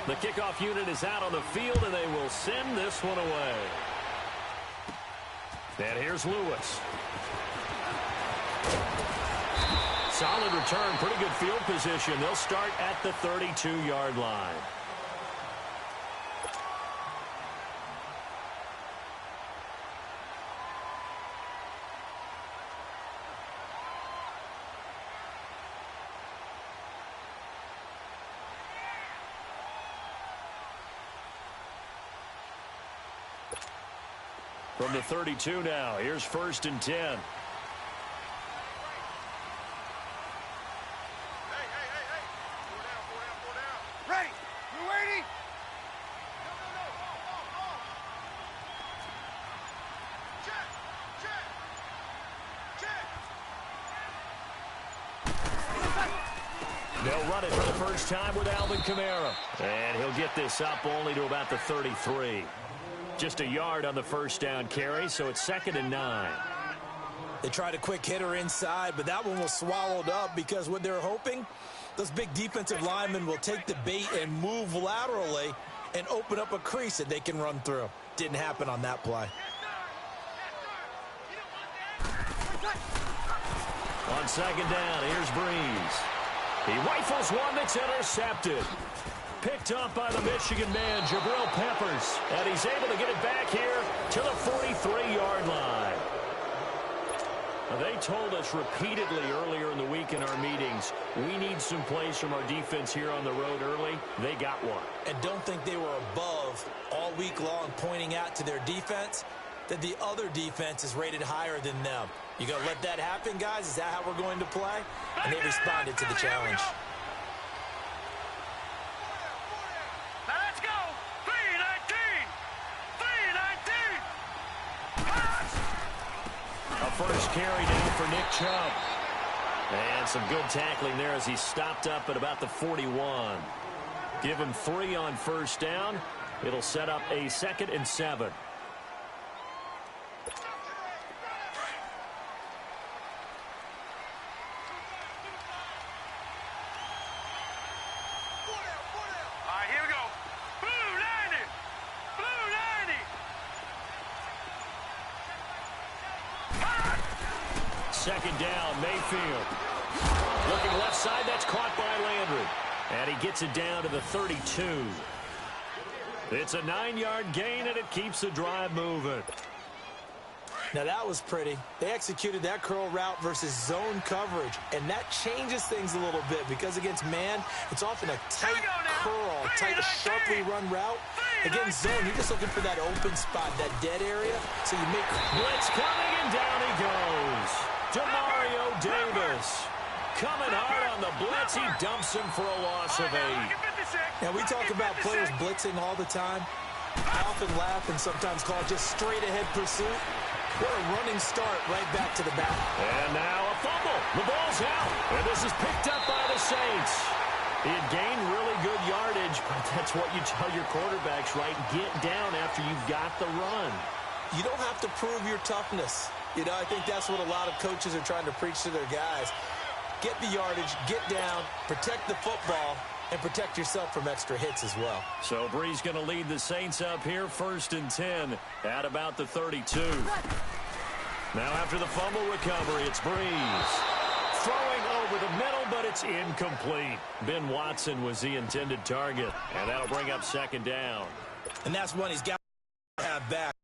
The kickoff unit is out on the field, and they will send this one away. And here's Lewis. Solid return, pretty good field position. They'll start at the 32-yard line. From the 32 now, here's 1st and 10. They'll run it for the first time with Alvin Kamara. And he'll get this up only to about the 33. Just a yard on the first down carry, so it's 2nd and 9. They tried a quick hitter inside, but that one was swallowed up because what they're hoping, those big defensive linemen will take the bait and move laterally and open up a crease that they can run through. Didn't happen on that play. On 2nd down, here's Breeze. He rifles one that's intercepted. Picked up by the Michigan man, Jabril Peppers. And he's able to get it back here to the 43-yard line. Now, they told us repeatedly earlier in the week in our meetings, we need some plays from our defense here on the road early. They got one. And don't think they were above all week long pointing out to their defense that the other defense is rated higher than them. You going to let that happen, guys? Is that how we're going to play? And they responded to the challenge. First carry down for Nick Chubb. And some good tackling there as he stopped up at about the 41. Give him 3 on first down. It'll set up a 2nd and 7. Second down, Mayfield. Looking left side, that's caught by Landry. And he gets it down to the 32. It's a 9-yard gain, and it keeps the drive moving. Now, that was pretty. They executed that curl route versus zone coverage, and that changes things a little bit because against man, it's often a tight curl, tight, sharply run route. Against zone, you're just looking for that open spot, that dead area, so you make... Blitz coming, and down he goes. Demario Davis coming hard on the blitz. He dumps him for a loss of 8. Now, we talk about players blitzing all the time. I often laugh and sometimes call it just straight-ahead pursuit. What a running start right back to the back. And now a fumble. The ball's out. And this is picked up by the Saints. He had gained really good yardage, but that's what you tell your quarterbacks, right? Get down after you've got the run. You don't have to prove your toughness. You know, I think that's what a lot of coaches are trying to preach to their guys. Get the yardage, get down, protect the football, and protect yourself from extra hits as well. So Breeze going to lead the Saints up here, 1st and 10 at about the 32. Now after the fumble recovery, it's Breeze. Throwing over the middle, but it's incomplete. Ben Watson was the intended target, and that'll bring up 2nd down. And that's one he's got to have back.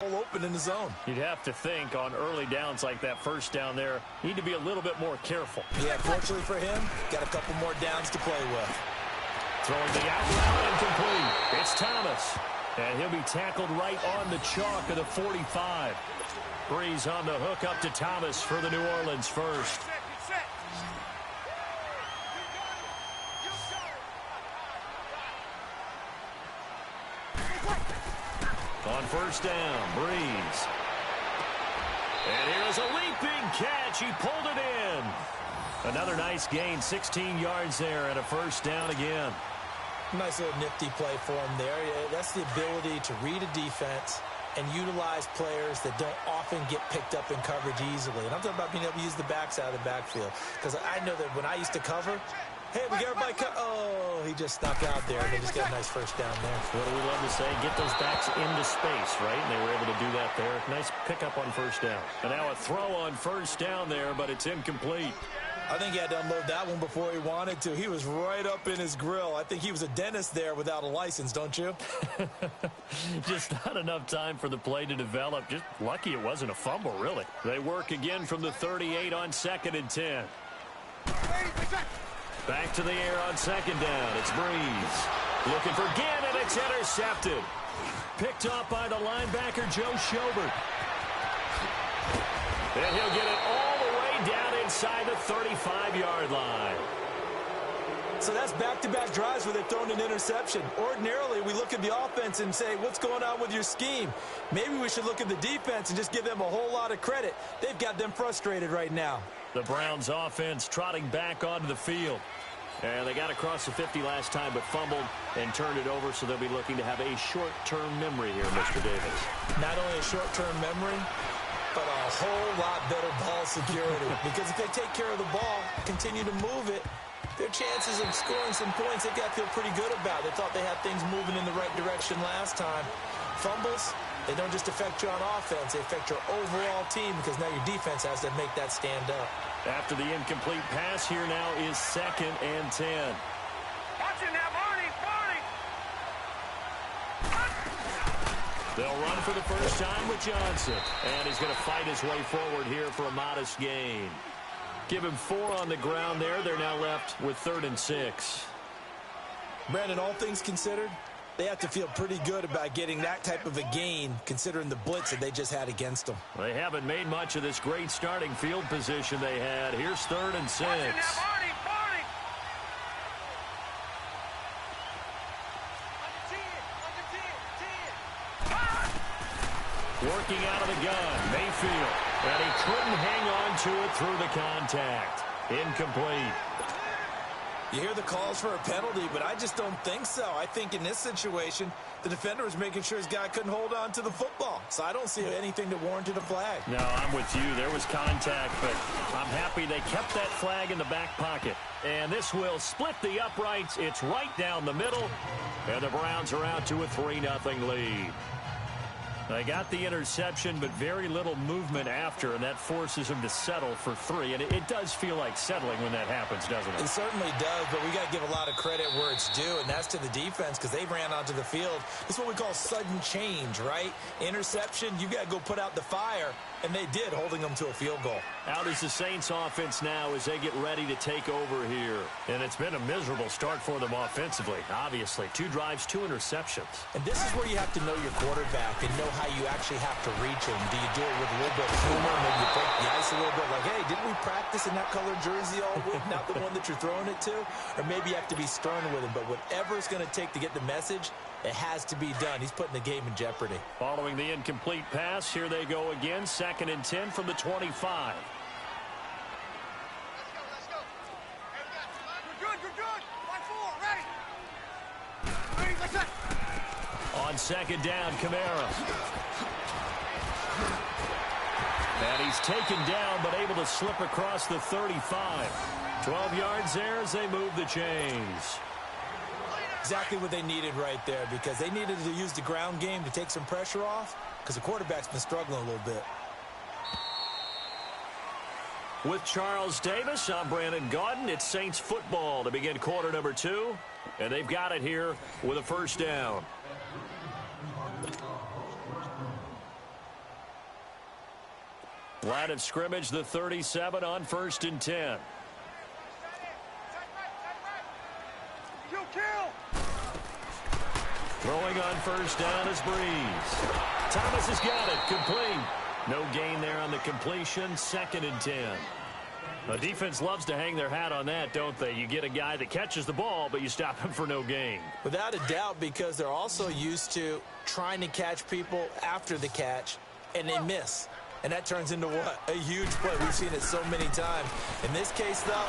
Open in the zone. You'd have to think on early downs like that first down there, need to be a little bit more careful. Yeah, fortunately for him, got a couple more downs to play with. Throwing the out route incomplete. It's Thomas. And he'll be tackled right on the chalk of the 45. Breeze on the hook up to Thomas for the New Orleans first. On first down, Breeze. And here's a leaping catch. He pulled it in. Another nice gain, 16 yards there, and a first down again. Nice little nifty play for him there. That's the ability to read a defense and utilize players that don't often get picked up in coverage easily. And I'm talking about being able to use the backs out of the backfield. Because I know that when I used to cover, Hey, we got everybody cut. Oh, he just snuck out there. They just got a nice first down there. What do we love to say? Get those backs into space, right? And they were able to do that there. Nice pickup on first down. And now a throw on first down there, but it's incomplete. I think he had to unload that one before he wanted to. He was right up in his grill. I think he was a dentist there without a license, don't you? Just not enough time for the play to develop. Just lucky it wasn't a fumble, really. They work again from the 38 on 2nd and 10. Back to the air on 2nd down. It's Breeze. Looking for Ginn, and it's intercepted. Picked off by the linebacker, Joe Schobert. And he'll get it all the way down inside the 35-yard line. So that's back-to-back drives where they've thrown an interception. Ordinarily, we look at the offense and say, what's going on with your scheme? Maybe we should look at the defense and just give them a whole lot of credit. They've got them frustrated right now. The Browns offense trotting back onto the field. And they got across the 50 last time but fumbled and turned it over, so they'll be looking to have a short-term memory here, Mr. Davis. Not only a short-term memory, but a whole lot better ball security. Because if they take care of the ball, continue to move it, their chances of scoring some points, they've got to feel pretty good about. They thought they had things moving in the right direction last time. Fumbles, they don't just affect you on offense, they affect your overall team because now your defense has to make that stand up. After the incomplete pass, here now is 2nd and 10. Watch it now, Barney! They'll run for the first time with Johnson. And he's going to fight his way forward here for a modest gain. Give him 4 on the ground there. They're now left with 3rd and 6. Brandon, all things considered, they have to feel pretty good about getting that type of a gain considering the blitz that they just had against them. They haven't made much of this great starting field position they had. Here's 3rd and 6. Working out of the gun, Mayfield. And he couldn't hang on to it through the contact. Incomplete. You hear the calls for a penalty, but I just don't think so. I think in this situation, the defender was making sure his guy couldn't hold on to the football. So I don't see anything that warranted a flag. No, I'm with you. There was contact, but I'm happy they kept that flag in the back pocket. And this will split the uprights. It's right down the middle. And the Browns are out to a 3-0 lead. They got the interception, but very little movement after, and that forces them to settle for 3. And it does feel like settling when that happens, doesn't it? It certainly does, but we got to give a lot of credit where it's due, and that's to the defense because they ran onto the field. It's what we call sudden change, right? Interception, you got to go put out the fire, and they did, holding them to a field goal. Out is the Saints offense now as they get ready to take over here. And it's been a miserable start for them offensively, obviously. 2 drives, 2 interceptions. And this is where you have to know your quarterback and know how you actually have to reach him. Do you do it with a little bit of humor? Maybe you break the ice a little bit like, hey, didn't we practice in that colored jersey all week? Not the one that you're throwing it to? Or maybe you have to be stern with him. But whatever it's going to take to get the message, it has to be done. He's putting the game in jeopardy. Following the incomplete pass, here they go again. 2nd and 10 from the 25. Let's go. You're good. 1-4, ready. Ready, let's go. On 2nd down, Kamara. And he's taken down, but able to slip across the 35. 12 yards there as they move the chains. Exactly what they needed right there because they needed to use the ground game to take some pressure off because the quarterback's been struggling a little bit. With Charles Davis, I'm Brandon Gaudin. It's Saints football to begin quarter number 2. And they've got it here with a first down. Line of scrimmage, the 37 on 1st and 10. Throwing on first down is Breeze. Thomas has got it. Complete. No gain there on the completion. 2nd and 10. The defense loves to hang their hat on that, don't they? You get a guy that catches the ball, but you stop him for no gain. Without a doubt, because they're also used to trying to catch people after the catch, and they miss. And that turns into what? A huge play. We've seen it so many times. In this case, though,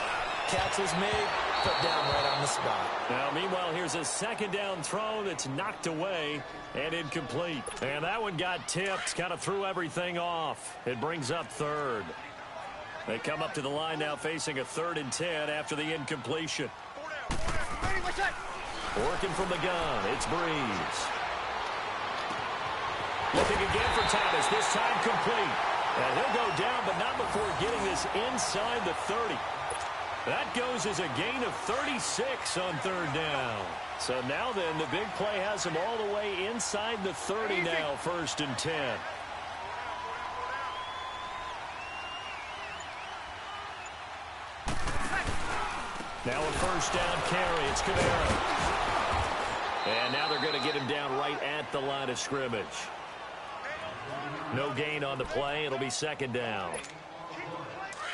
catch was made, put down right on the spot. Now, meanwhile, here's a 2nd down throw that's knocked away and incomplete. And that one got tipped, kind of threw everything off. It brings up 3rd. They come up to the line now facing a 3rd and 10 after the incompletion. Ready, what's that? Working from the gun, it's Breeze. Looking again for Thomas, this time complete. And he'll go down, but not before getting this inside the 30. That goes as a gain of 36 on third down. So now then, the big play has him all the way inside the 30 now, 1st and 10. Now a first down carry. It's Kamara. And now they're going to get him down right at the line of scrimmage. No gain on the play. It'll be 2nd down.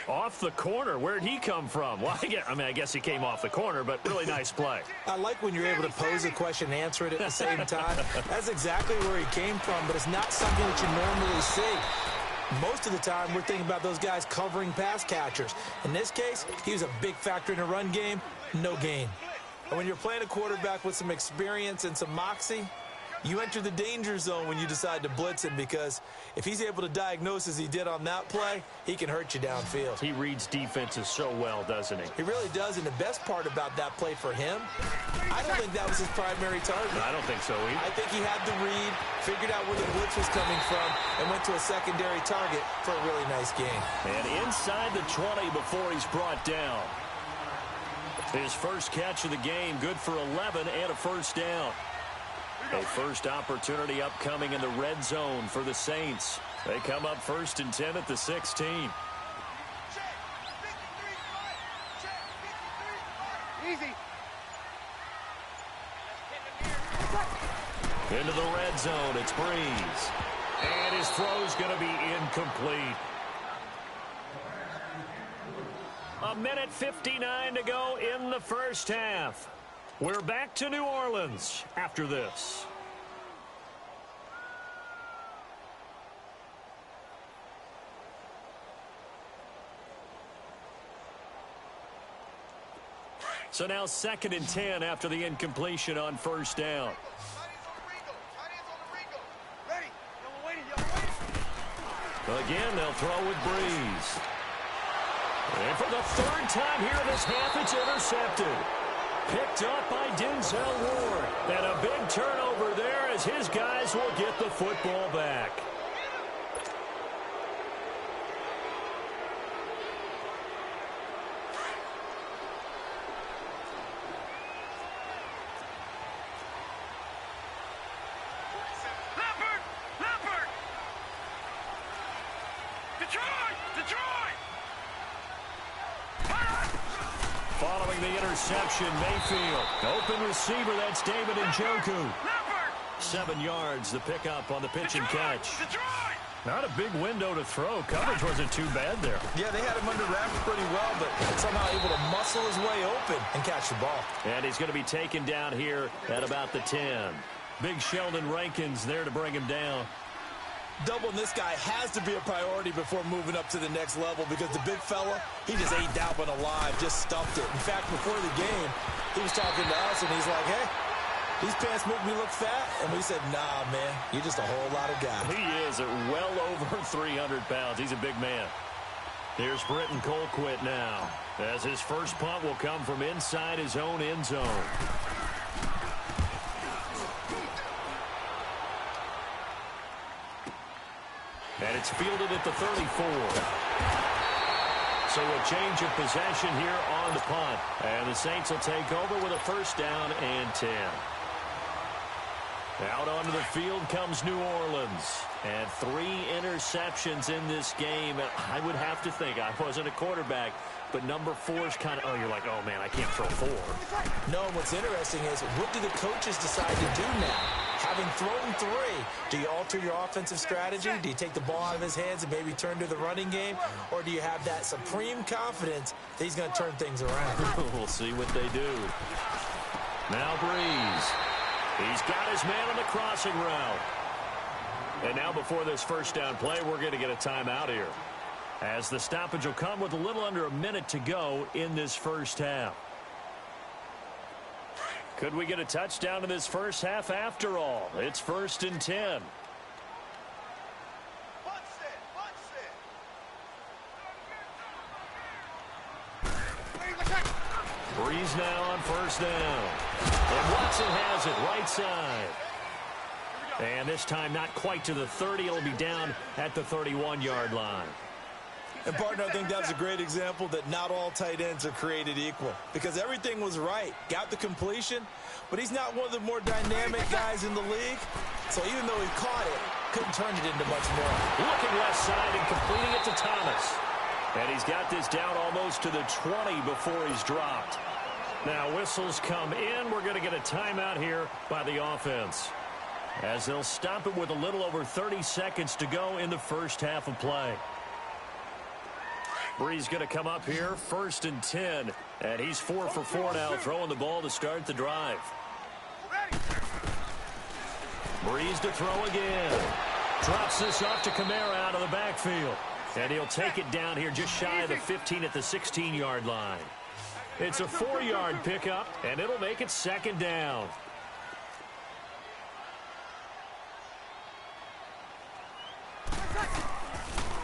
Off the corner. Where'd he come from? Well, I guess he came off the corner, but really nice play. I like when you're able to pose a question and answer it at the same time. That's exactly where he came from, but it's not something that you normally see. Most of the time, we're thinking about those guys covering pass catchers. In this case, he was a big factor in the run game. No gain. And when you're playing a quarterback with some experience and some moxie, you enter the danger zone when you decide to blitz him, because if he's able to diagnose as he did on that play, he can hurt you downfield. He reads defenses so well, doesn't he? He really does, and the best part about that play for him, I don't think that was his primary target. I don't think so either. I think he had the read, figured out where the blitz was coming from, and went to a secondary target for a really nice game. And inside the 20 before he's brought down. His first catch of the game, good for 11 and a first down. A first opportunity upcoming in the red zone for the Saints. They come up 1st and 10 at the 16. Easy. Into the red zone, it's Breeze. And his throw's going to be incomplete. 1:59 to go in the first half. We're back to New Orleans after this. So now 2nd and 10 after the incompletion on first down. Again, they'll throw with Breeze. And for the 3rd time here this half, it's intercepted. Picked up by Denzel Ward. And a big turnover there as his guys will get the football back. Leopard! Detroit! Following the interception, Mayfield. Open receiver, that's David Njoku. 7 yards, the pickup on the pitch and catch. Not a big window to throw. Coverage wasn't too bad there. Yeah, they had him under wraps pretty well, but somehow able to muscle his way open and catch the ball. And he's going to be taken down here at about the 10. Big Sheldon Rankins there to bring him down. Doubling this guy has to be a priority before moving up to the next level, because the big fella, he just ate that one alive, just stuffed it. In fact, before the game, he was talking to us, and he's like, hey, these pants make me look fat. And we said, nah, man, you're just a whole lot of guy. He is at well over 300 pounds. He's a big man. Here's Britton Colquitt now, as his first punt will come from inside his own end zone. And it's fielded at the 34. So a change of possession here on the punt. And the Saints will take over with a first down and 10. Out onto the field comes New Orleans. And 3 interceptions in this game. I would have to think, I wasn't a quarterback, but number 4 is kind of, oh, you're like, oh, man, I can't throw 4. No, what's interesting is, what do the coaches decide to do now? Having thrown 3, do you alter your offensive strategy? Do you take the ball out of his hands and maybe turn to the running game? Or do you have that supreme confidence that he's going to turn things around? We'll see what they do. Now Breeze. He's got his man on the crossing route. And now before this first down play, we're going to get a timeout here, as the stoppage will come with a little under a minute to go in this first half. Could we get a touchdown in this first half after all? It's 1st and 10. Breeze now on first down. And Watson has it right side. And this time not quite to the 30. It'll be down at the 31-yard line. And, partner, I think that's a great example that not all tight ends are created equal because everything was right. Got the completion, but he's not one of the more dynamic guys in the league. So even though he caught it, couldn't turn it into much more. Looking left side and completing it to Thomas. And he's got this down almost to the 20 before he's dropped. Now whistles come in. We're going to get a timeout here by the offense, as they'll stop it with a little over 30 seconds to go in the first half of play. Breeze going to come up here, 1st and 10. And he's 4 for 4 now, throwing the ball to start the drive. Breeze to throw again. Drops this off to Kamara out of the backfield. And he'll take it down here just shy of the 15 at the 16-yard line. It's a 4-yard pickup, and it'll make it 2nd down.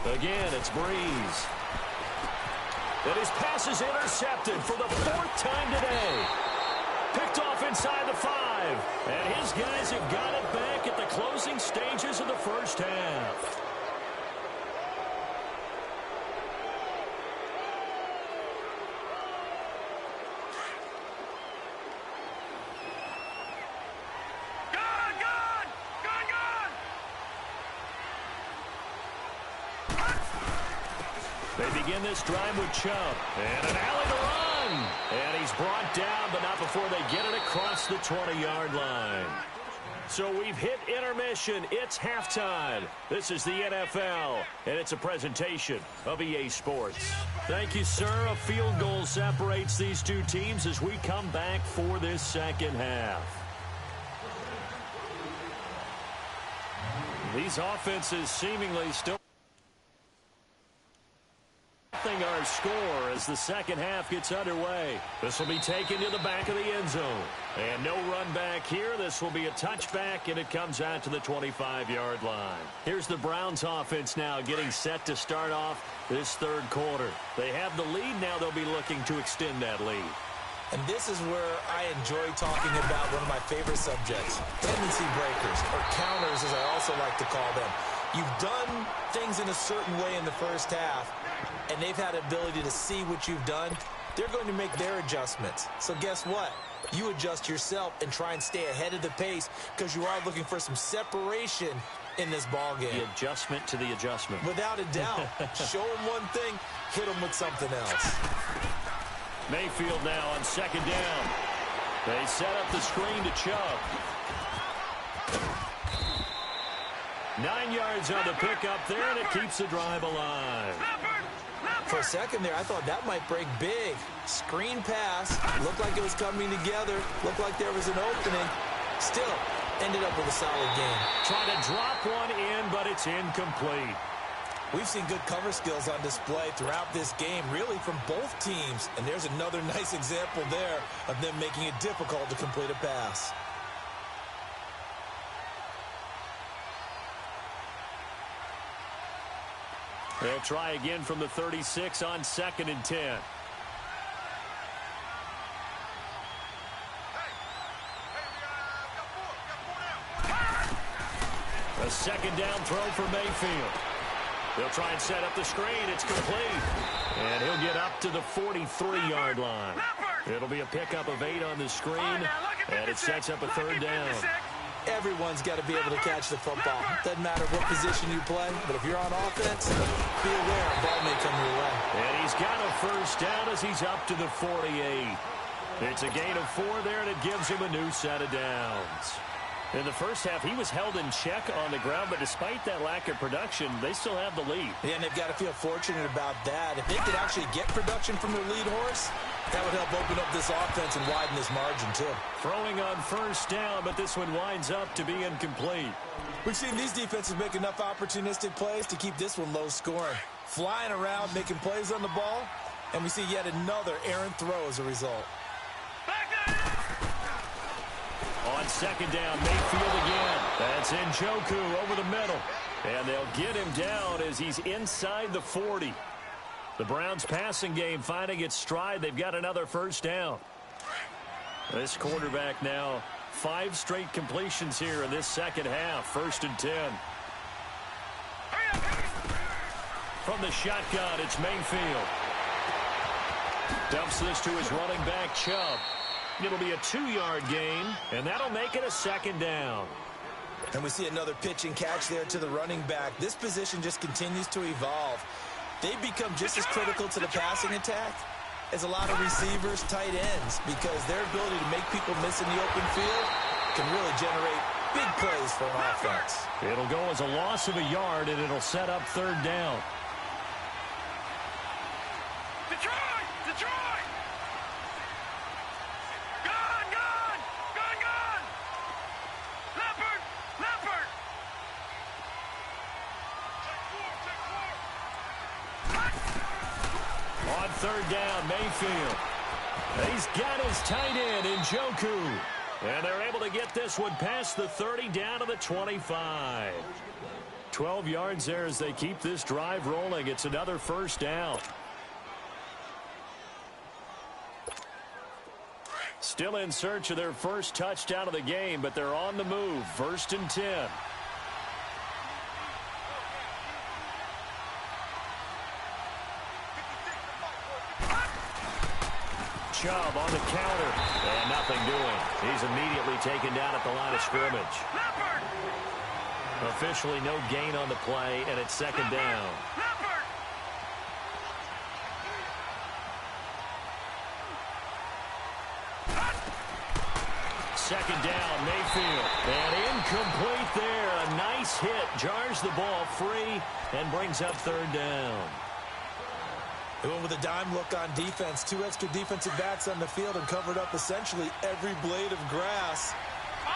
Again, it's Breeze. And his pass is intercepted for the 4th time today. Picked off inside the 5. And his guys have got it back at the closing stages of the first half. They begin this drive with Chubb. And an alley to run. And he's brought down, but not before they get it across the 20-yard line. So we've hit intermission. It's halftime. This is the NFL, and it's a presentation of EA Sports. Thank you, sir. A field goal separates these two teams as we come back for this second half. These offenses seemingly still our score as the second half gets underway. This will be taken to the back of the end zone. And no run back here. This will be a touchback, and it comes out to the 25-yard line. Here's the Browns offense now getting set to start off this third quarter. They have the lead. Now they'll be looking to extend that lead. And this is where I enjoy talking about one of my favorite subjects, tendency breakers, or counters as I also like to call them. You've done things in a certain way in the first half, and they've had the ability to see what you've done. They're going to make their adjustments. So guess what? You adjust yourself and try and stay ahead of the pace because you are looking for some separation in this ball game. The adjustment to the adjustment. Without a doubt. Show them one thing, hit them with something else. Mayfield now on 2nd down. They set up the screen to Chubb. 9 yards on the pickup there, and it keeps the drive alive. For a second there, I thought that might break big. Screen pass. Looked like it was coming together. Looked like there was an opening. Still, ended up with a solid game. Trying to drop one in, but it's incomplete. We've seen good cover skills on display throughout this game, really from both teams. And there's another nice example there of them making it difficult to complete a pass. They'll try again from the 36 on 2nd and 10. A 2nd down throw for Mayfield. They'll try and set up the screen. It's complete. And he'll get up to the 43-yard line. It'll be a pickup of 8 on the screen, and it sets up a 3rd down. Everyone's got to be able to catch the football. Doesn't matter what position you play, but if you're on offense, be aware a ball may come your way. And he's got a 1st down as he's up to the 48. It's a gain of 4 there, and it gives him a new set of downs. In the first half, he was held in check on the ground, but despite that lack of production, they still have the lead. Yeah, and they've got to feel fortunate about that. If they could actually get production from their lead horse, that would help open up this offense and widen this margin, too. Throwing on 1st down, but this one winds up to be incomplete. We've seen these defenses make enough opportunistic plays to keep this one low scoring. Flying around, making plays on the ball, and we see yet another errant throw as a result. On 2nd down, Mayfield again. That's Njoku over the middle. And they'll get him down as he's inside the 40. The Browns passing game finding its stride. They've got another 1st down. This quarterback now 5 straight completions here in this second half. 1st and 10. From the shotgun, it's Mayfield. Dumps this to his running back, Chubb. It'll be a 2-yard gain, and that'll make it a 2nd down. And we see another pitch and catch there to the running back. This position just continues to evolve. They become just as critical to the passing attack as a lot of receivers, tight ends, because their ability to make people miss in the open field can really generate big plays for an offense. It'll go as a loss of a yard, and it'll set up 3rd down. Detroit! Detroit! Gone! Gone! Gone! Gone! Leopard! Leopard! On 3rd down, Mayfield. He's got his tight end in Njoku. And they're able to get this one past the 30 down to the 25. 12 yards there as they keep this drive rolling. It's another 1st down. Still in search of their first touchdown of the game, but they're on the move. 1st and 10. Chubb on the counter, and nothing doing. He's immediately taken down at the line of scrimmage. Officially no gain on the play, and it's 2nd down. 2nd down, Mayfield. And incomplete there. A nice hit. Jars the ball free and brings up 3rd down. They went with a dime look on defense. 2 extra defensive backs on the field and covered up essentially every blade of grass.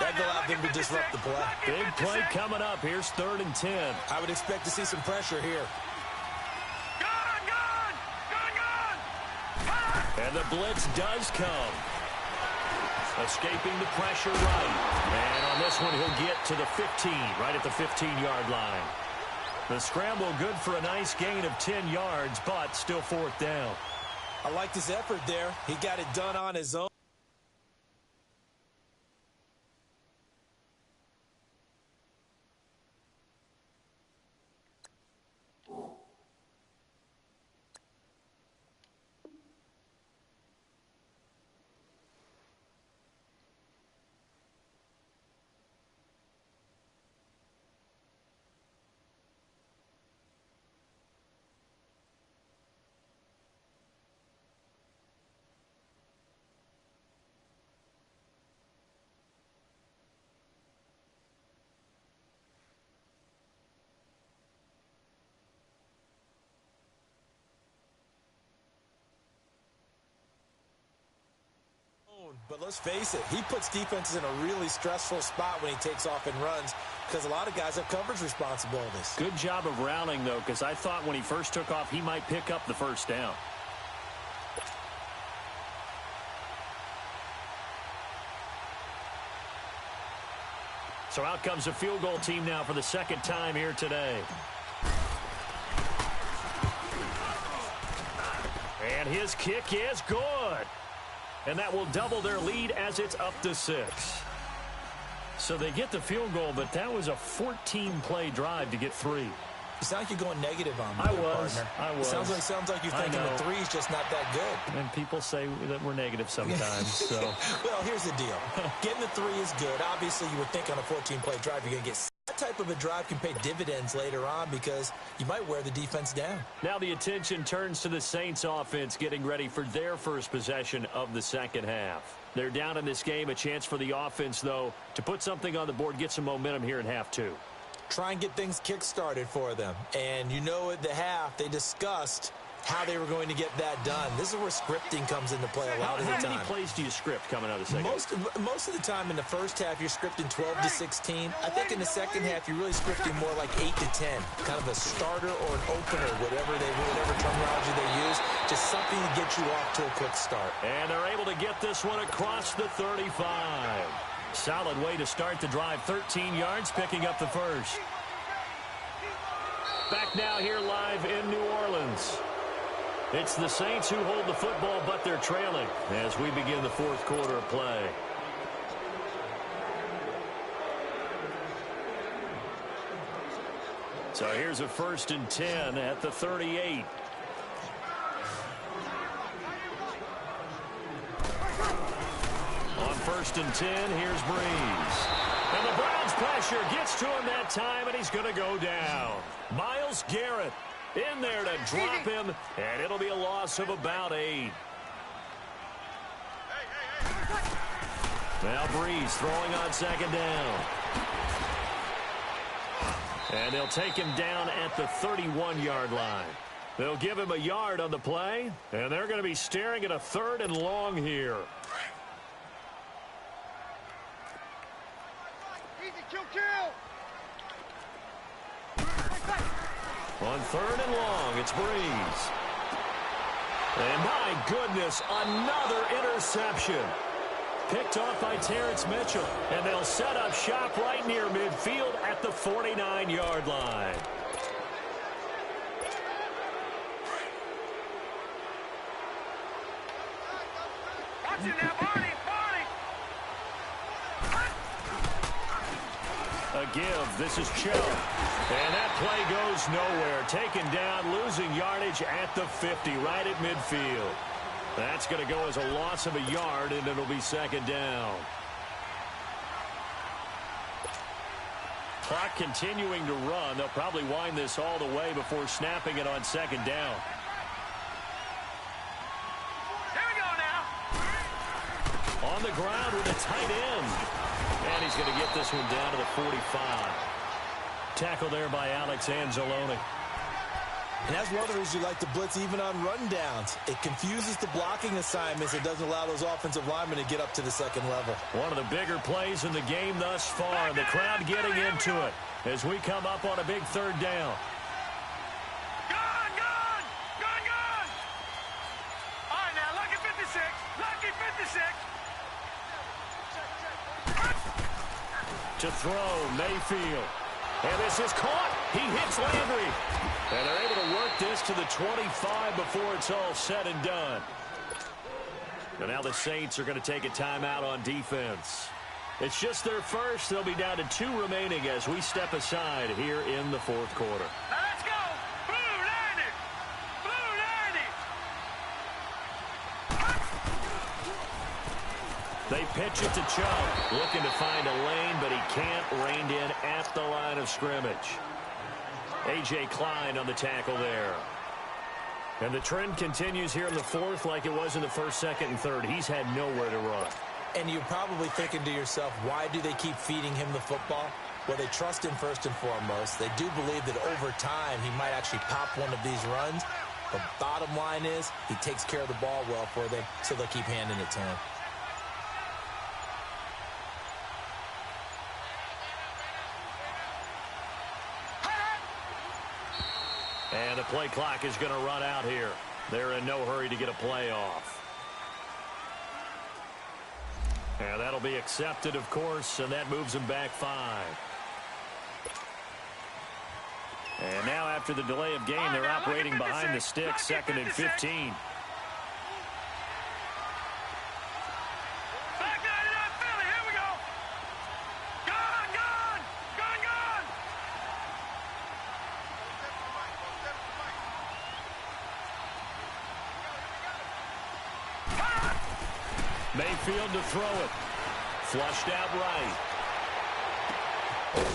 That allowed them to disrupt the play. Big play coming up. Here's 3rd and 10. I would expect to see some pressure here. Gone! Gone! Gone! Gone! And the blitz does come. Escaping the pressure right. And on this one, he'll get to the 15, right at the 15-yard line. The scramble good for a nice gain of 10 yards, but still 4th down. I liked his effort there. He got it done on his own. But let's face it, he puts defenses in a really stressful spot when he takes off and runs because a lot of guys have coverage responsibilities. Good job of rounding, though, because I thought when he first took off, he might pick up the 1st down. So out comes a field goal team now for the 2nd time here today. And his kick is good. And that will double their lead as it's up to 6. So they get the field goal, but that was a 14-play drive to get 3. You sound like you're going negative on me, I was. It sounds like you're thinking the 3's just not that good. And people say that we're negative sometimes. So. Well, here's the deal. Getting the 3 is good. Obviously, you would think on a 14-play drive you're going to get that type of a drive can pay dividends later on because you might wear the defense down. Now the attention turns to the Saints offense getting ready for their first possession of the second half. They're down in this game. A chance for the offense, though, to put something on the board, get some momentum here in half 2. Try and get things kick-started for them. And you know at the half, they discussed how they were going to get that done. This is where scripting comes into play a lot of the time. How many plays do you script coming out of the second half? Most of the time in the first half, you're scripting 12 to 16. I think in the second half, you're really scripting more like 8 to 10. Kind of a starter or an opener, whatever terminology they use. Just something to get you off to a quick start. And they're able to get this one across the 35. Solid way to start the drive. 13 yards, picking up the first. Back now here live in New Orleans. It's the Saints who hold the football, but they're trailing as we begin the fourth quarter of play. So here's a 1st and 10 at the 38. On 1st and 10, here's Breeze. And the Browns pressure gets to him that time, and he's going to go down. Myles Garrett in there to drop him, and it'll be a loss of about 8. Now Breeze throwing on 2nd down. And they'll take him down at the 31-yard line. They'll give him a yard on the play, and they're going to be staring at a 3rd and long here. Easy, kill, kill. On 3rd and long, it's Breeze. And my goodness, another interception. Picked off by Terrence Mitchell. And they'll set up shop right near midfield at the 49-yard line. Watch it now, Barney, Barney. A give. This is Cho. And that play goes nowhere. Taken down, losing yardage at the 50, right at midfield. That's going to go as a loss of a yard, and it'll be 2nd down. Clock continuing to run. They'll probably wind this all the way before snapping it on 2nd down. Here we go now. On the ground with a tight end. And he's going to get this one down to the 45. Tackle there by Alex Anzalone. And that's one of the reasons you like to blitz even on rundowns. It confuses the blocking assignments. It doesn't allow those offensive linemen to get up to the 2nd level. One of the bigger plays in the game thus far. The crowd getting into it as we come up on a big 3rd down. Gone, gone, gone, gone. All right, now, lucky 56, lucky 56. To throw, Mayfield. And this is caught. He hits Landry. And they're able to work this to the 25 before it's all said and done. And now the Saints are going to take a timeout on defense. It's just their first. They'll be down to 2 remaining as we step aside here in the 4th quarter. Now let's go. Blue 90. Blue 90. They pitch it to Chubb, looking to find a lane, but he can't. Reined in at the line of scrimmage. A.J. Klein on the tackle there. And the trend continues here in the 4th like it was in the 1st, 2nd, and 3rd. He's had nowhere to run. And you're probably thinking to yourself, why do they keep feeding him the football? Well, they trust him first and foremost. They do believe that over time he might actually pop one of these runs. The bottom line is he takes care of the ball well for them, so they'll keep handing it to him. And the play clock is going to run out here. They're in no hurry to get a play off. And that'll be accepted, of course, and that moves them back 5. And now after the delay of game, they're operating behind the sticks, 2nd and 15. Mayfield to throw it. Flushed out right.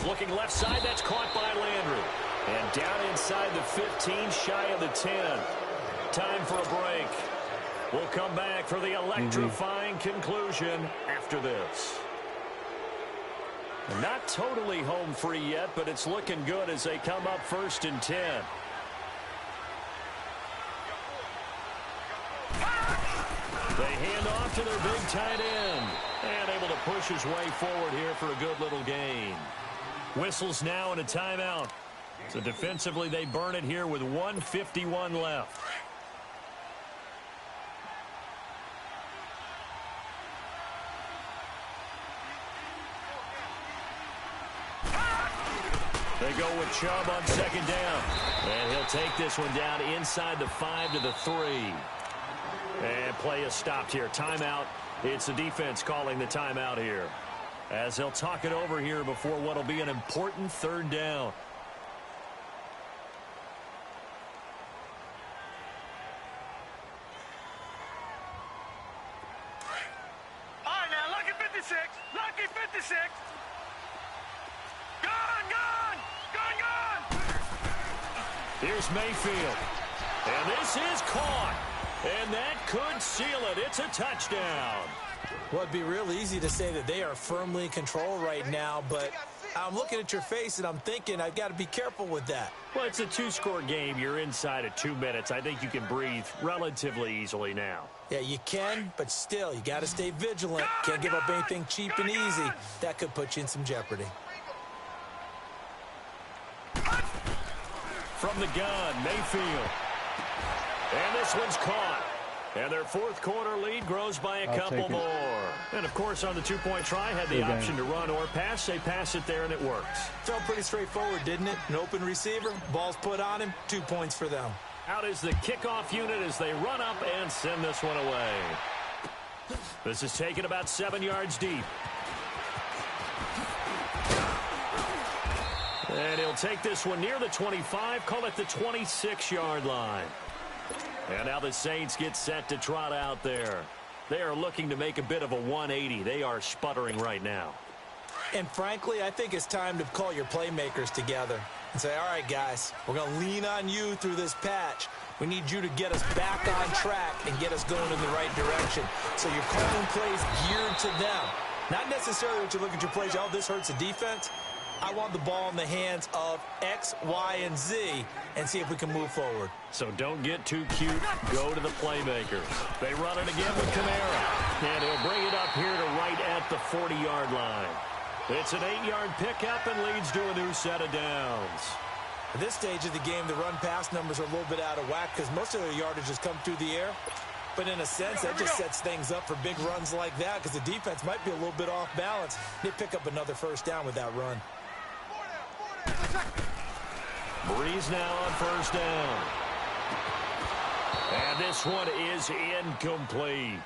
Looking left side, that's caught by Landry. And down inside the 15, shy of the 10. Time for a break. We'll come back for the electrifying conclusion after this. Not totally home free yet, but it's looking good as they come up 1st and 10. They hand off to their big tight end. And able to push his way forward here for a good little gain. Whistles now and a timeout. So defensively they burn it here with 1:51 left. They go with Chubb on second down. And he'll take this one down inside the 5 to the 3. And play is stopped here. Timeout. It's the defense calling the timeout here, as they'll talk it over here before what will be an important third down. All right, now, lucky 56. Lucky 56. Gone. Here's Mayfield. And this is caught. And that could seal it. It's a touchdown. Well, it'd be real easy to say that they are firmly in control right now, but I'm looking at your face and I'm thinking I've got to be careful with that. Well, it's a 2-score game. You're inside of 2 minutes. I think you can breathe relatively easily now. Yeah, you can, but still, you got to stay vigilant. Can't give up anything cheap and easy. That could put you in some jeopardy. From the gun, Mayfield. And this one's caught. And their fourth quarter lead grows by a couple more. And, of course, on the two-point try, had the option to run or pass. They pass it there, and it works. Felt pretty straightforward, didn't it? An open receiver, ball's put on him, 2 points for them. Out is the kickoff unit as they run up and send this one away. This is taken about 7 yards deep. And he'll take this one near the 25, call it the 26-yard line. And now the Saints get set to trot out there. They are looking to make a bit of a 180. They are sputtering right now. And frankly, I think it's time to call your playmakers together and say, all right, guys, we're going to lean on you through this patch. We need you to get us back on track and get us going in the right direction. So you're calling plays geared to them. Not necessarily what you look at your plays, oh, this hurts the defense. I want the ball in the hands of X, Y, and Z and see if we can move forward. So don't get too cute. Go to the playmakers. They run it again with Kamara. And he'll bring it up here to right at the 40-yard line. It's an 8-yard pickup and leads to a new set of downs. At this stage of the game, the run-pass numbers are a little bit out of whack because most of their yardage has come through the air. But in a sense, that just sets things up for big runs like that because the defense might be a little bit off balance. They pick up another first down with that run. Breeze now on first down. And this one is incomplete.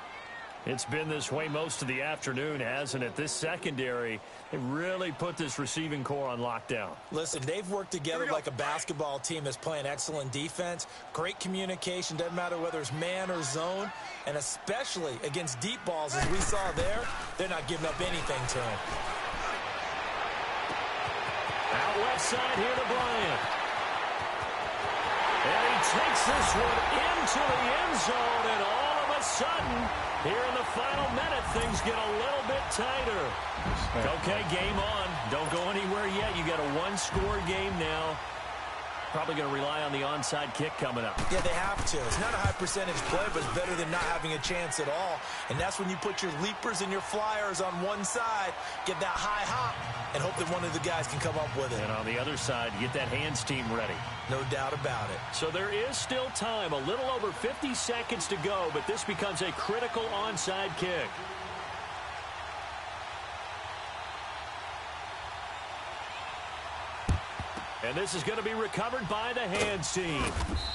It's been this way most of the afternoon, hasn't it? This secondary, they really put this receiving core on lockdown. Listen, they've worked together like a basketball team that's playing excellent defense. Great communication, doesn't matter whether it's man or zone. And especially against deep balls, as we saw there, they're not giving up anything to him. Out left side here to Bryant. And he takes this one into the end zone, and all of a sudden, here in the final minute, things get a little bit tighter. Okay, game on. Don't go anywhere yet. You got a one-score game now. Probably going to rely on the onside kick coming up. Yeah, they have to. It's not a high-percentage play, but it's better than not having a chance at all. And that's when you put your leapers and your flyers on one side, get that high hop, and hope that one of the guys can come up with it. And on the other side, get that hands team ready. No doubt about it. So there is still time. A little over 50 seconds to go, but this becomes a critical onside kick. And this is going to be recovered by the hands team.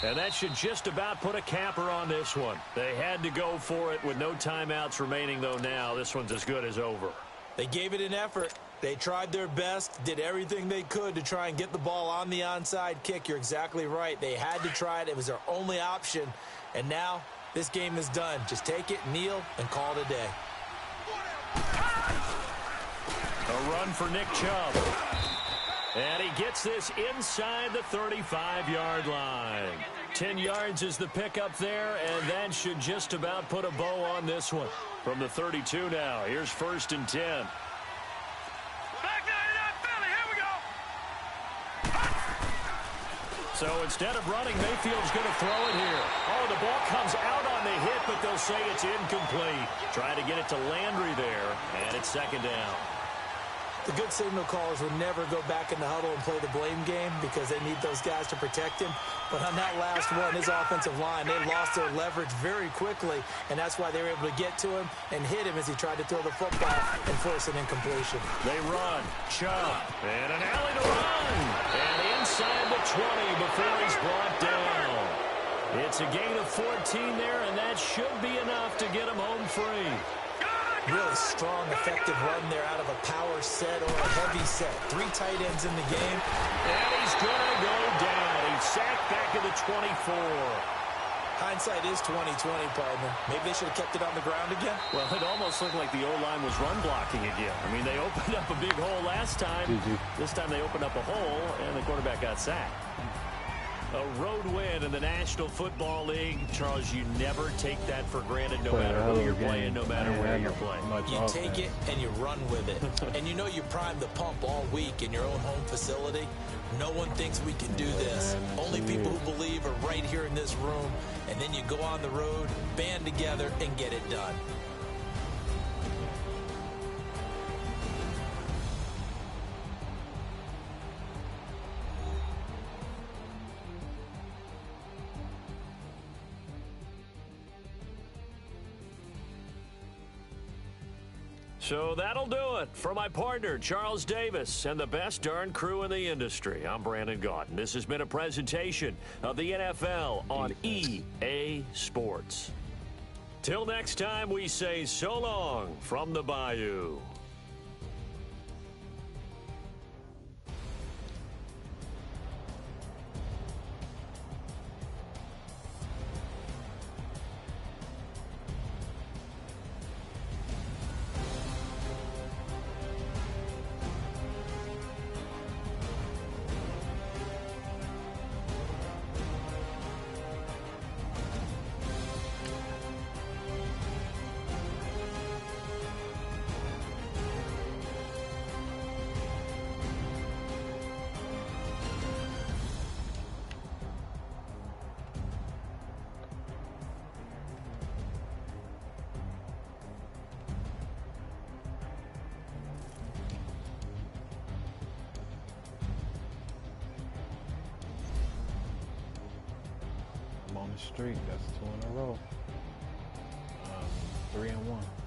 And that should just about put a capper on this one. They had to go for it with no timeouts remaining, though now. This one's as good as over. They gave it an effort. They tried their best, did everything they could to try and get the ball on the onside kick. You're exactly right. They had to try it. It was their only option. And now this game is done. Just take it, kneel, and call it a day. A run for Nick Chubb. And he gets this inside the 35-yard line. 10 yards is the pickup there, and that should just about put a bow on this one. From the 32 now, here's 1st and 10. Back 99 Philly, here we go. So instead of running, Mayfield's going to throw it here. Oh, the ball comes out on the hit, but they'll say it's incomplete. Trying to get it to Landry there, and it's 2nd down. The good signal callers would never go back in the huddle and play the blame game because they need those guys to protect him. But on that last one, his offensive line, they lost their leverage very quickly, and that's why they were able to get to him and hit him as he tried to throw the football and force an incompletion. They run. Chubb. And an alley to run. And inside the 20 before he's brought down. It's a gain of 14 there, and that should be enough to get him home free. Really strong, effective run there out of a power set or a heavy set. 3 tight ends in the game. And he's going to go down. He's sacked back at the 24. Hindsight is 20/20, partner. Maybe they should have kept it on the ground again. Well, it almost looked like the O-line was run blocking again. I mean, they opened up a big hole last time. This time they opened up a hole, and the quarterback got sacked. A road win in the National Football League. Charles, you never take that for granted no matter who you're playing, no matter where you're playing. You take it and you run with it. And you know you primed the pump all week in your own home facility. No one thinks we can do this. Only people who believe are right here in this room. And then you go on the road, band together, and get it done. So that'll do it for my partner, Charles Davis, and the best darn crew in the industry. I'm Brandon Gaudin. This has been a presentation of the NFL on EA Sports. Till next time, we say so long from the Bayou. On the streak, that's 2 in a row. 3-1.